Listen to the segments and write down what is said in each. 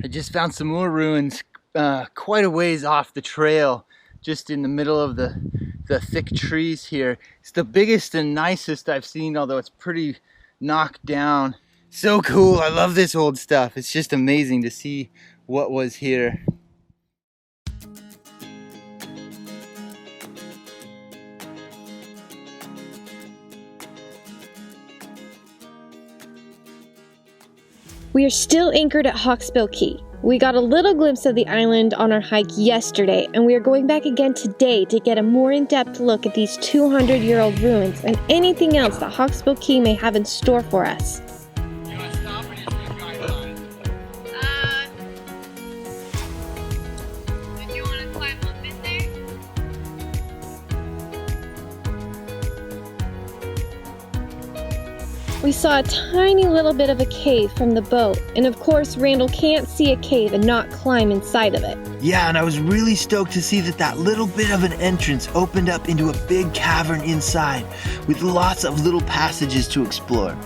I just found some more ruins quite a ways off the trail, just in the middle of the thick trees here. It's the biggest and nicest I've seen, although it's pretty knocked down. So cool, I love this old stuff. It's just amazing to see what was here. We are still anchored at Hawksbill Key. We got a little glimpse of the island on our hike yesterday, and we are going back again today to get a more in-depth look at these 200-year-old ruins and anything else that Hawksbill Key may have in store for us. You want to stop or just drive on? Did you want to climb up in there? We saw a tiny little bit of a cave from the boat, and of course Randall can't see a cave and not climb inside of it. Yeah, and I was really stoked to see that little bit of an entrance opened up into a big cavern inside with lots of little passages to explore.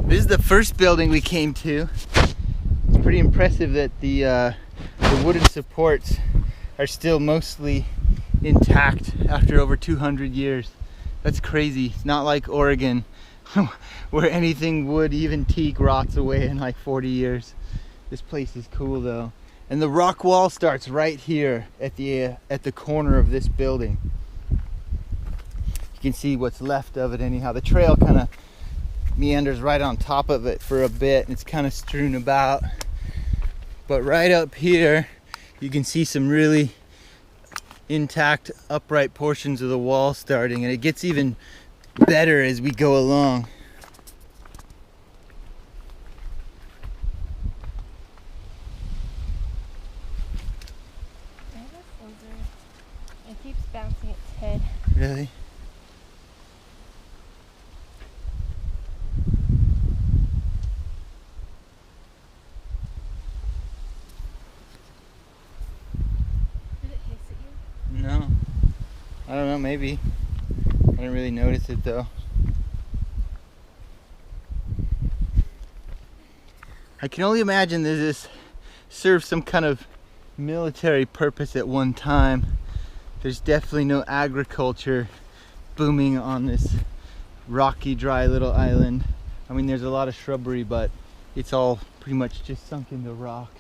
This is the first building we came to. It's pretty impressive that the wooden supports are still mostly intact after over 200 years. That's crazy. It's not like Oregon where anything wood, even teak, rots away in like 40 years. This place is cool though. And the rock wall starts right here at the corner of this building. You can see what's left of it anyhow. The trail kind of meanders right on top of it for a bit, and it's kind of strewn about. But right up here you can see some really intact upright portions of the wall starting, and it gets even better as we go along. It keeps bouncing its head. Really? No, I don't know, maybe. I didn't really notice it though. I can only imagine that this serves some kind of military purpose at one time. There's definitely no agriculture booming on this rocky, dry little island. I mean, there's a lot of shrubbery, but it's all pretty much just sunk into rock.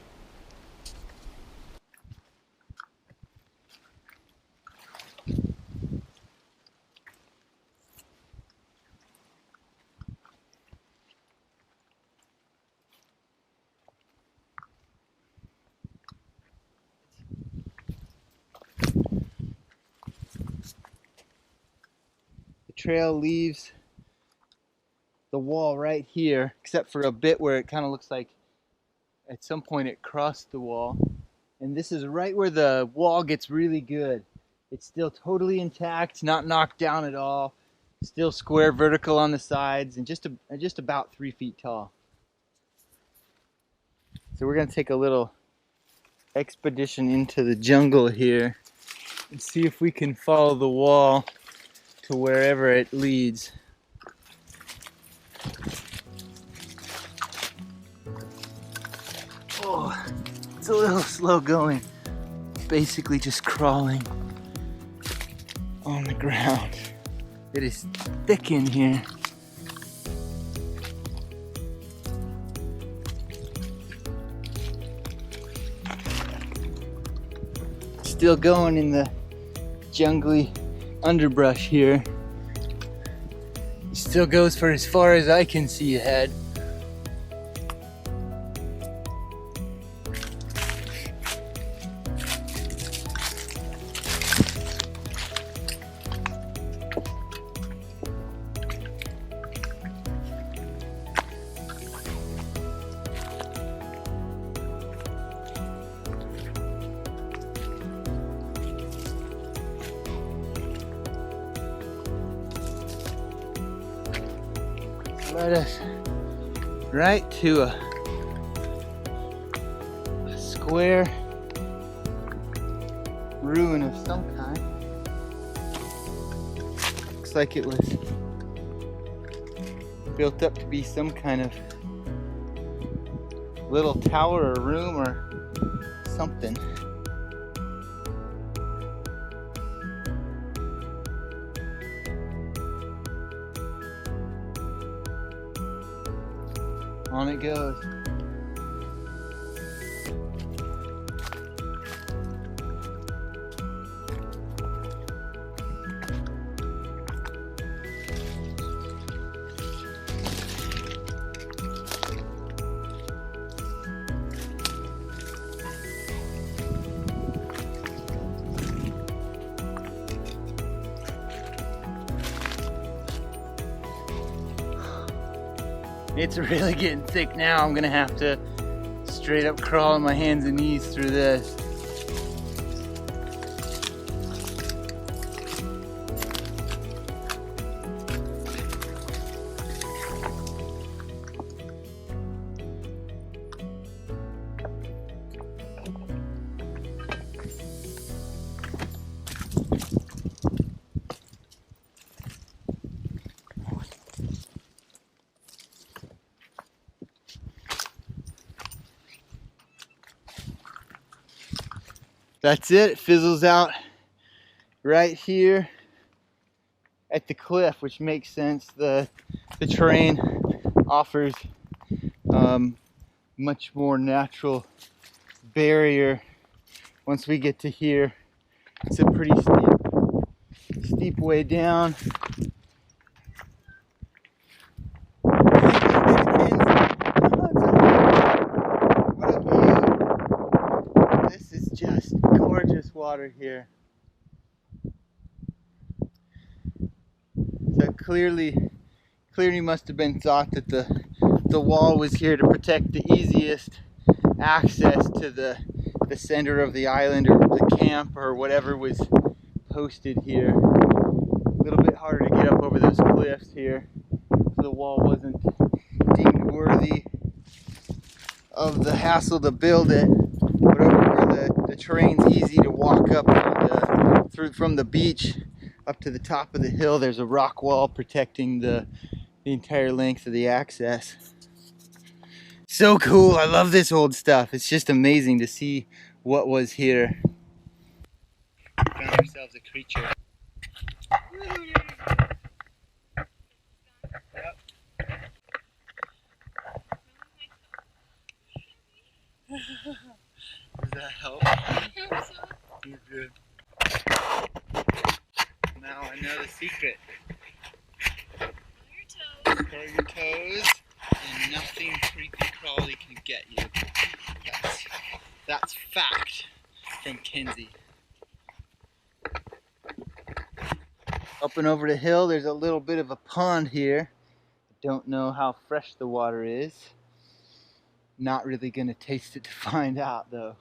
Trail leaves the wall right here, except for a bit where it kind of looks like at some point it crossed the wall. And this is right where the wall gets really good. It's still totally intact, not knocked down at all, still square vertical on the sides, and just about 3 feet tall. So we're gonna take a little expedition into the jungle here and see if we can follow the wall to wherever it leads. It's a little slow going. Basically just crawling on the ground. It is thick in here. Still going in the jungly underbrush here. It still goes for as far as I can see ahead. Led us right to a square ruin of some kind. Looks like it was built up to be some kind of little tower or room or something. On it goes. It's really getting thick now. I'm gonna have to straight up crawl on my hands and knees through this. That's it. It fizzles out right here at the cliff, which makes sense. The terrain offers much more natural barrier. Once we get to here, it's a pretty steep way down. Water here. So clearly must have been thought that the wall was here to protect the easiest access to the center of the island or the camp or whatever was posted here. A little bit harder to get up over those cliffs here. So the wall wasn't deemed worthy of the hassle to build it. But over where the terrain's easy to walk up through from the beach up to the top of the hill, there's a rock wall protecting the entire length of the access. So cool. I love this old stuff. It's just amazing to see what was here. Found ourselves a creature. Does that help? I hope so. You're good. Now I know the secret. Curl your toes, and nothing creepy crawly can get you. That's fact from Kinsey. Up and over the hill, there's a little bit of a pond here. Don't know how fresh the water is. Not really gonna taste it to find out though.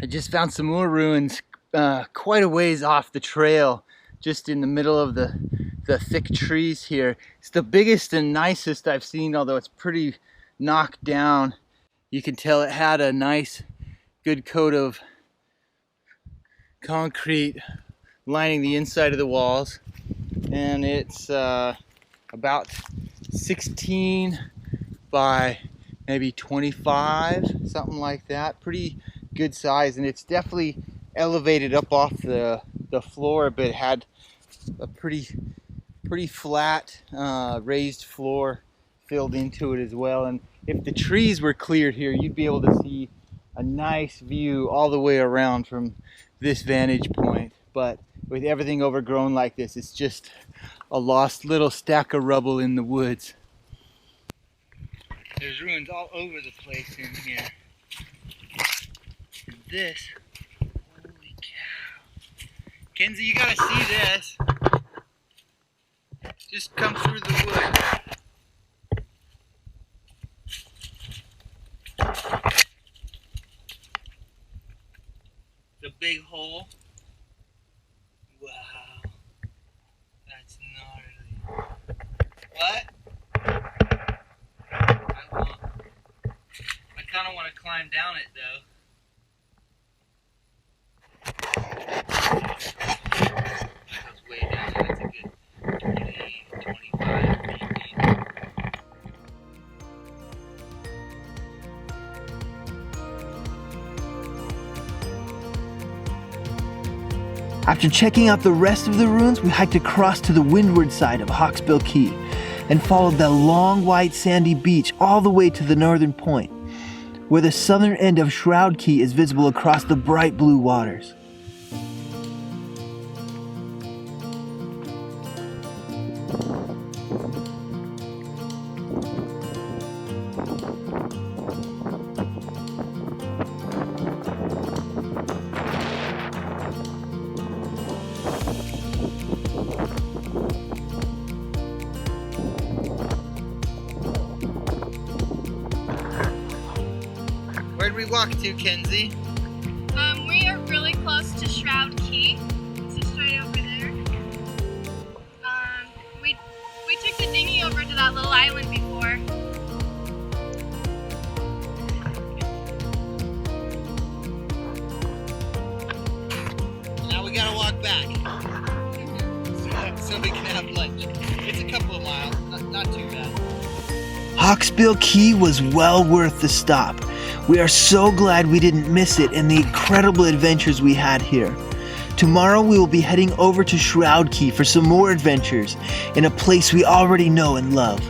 I just found some more ruins quite a ways off the trail, just in the middle of the thick trees here. It's the biggest and nicest I've seen, although it's pretty knocked down. You can tell it had a nice, good coat of concrete lining the inside of the walls. And it's about 16 by maybe 25, something like that. Pretty good size, and it's definitely elevated up off the floor, but it had a pretty flat raised floor filled into it as well. And if the trees were cleared here, you'd be able to see a nice view all the way around from this vantage point. But with everything overgrown like this, it's just a lost little stack of rubble in the woods. There's ruins all over the place in here. And this, holy cow. Kenzie, you gotta see this. Just come through the woods. The big hole. Wow. That's gnarly. What? I kind of want to climb down it though. That goes way down. That's a good 20, 25 feet. After checking out the rest of the ruins, we hiked across to the windward side of Hawksbill Key and followed the long white sandy beach all the way to the northern point, where the southern end of Shroud Key is visible across the bright blue waters. Where'd we walk to, Kenzie? We are really close to Shroud Key. It's just right over there. We took the dinghy over to that little island before. Now we gotta walk back. So we can have lunch. It's a couple of miles, not too bad. Hawksbill Key was well worth the stop. We are so glad we didn't miss it and the incredible adventures we had here. Tomorrow we will be heading over to Shroud Key for some more adventures in a place we already know and love.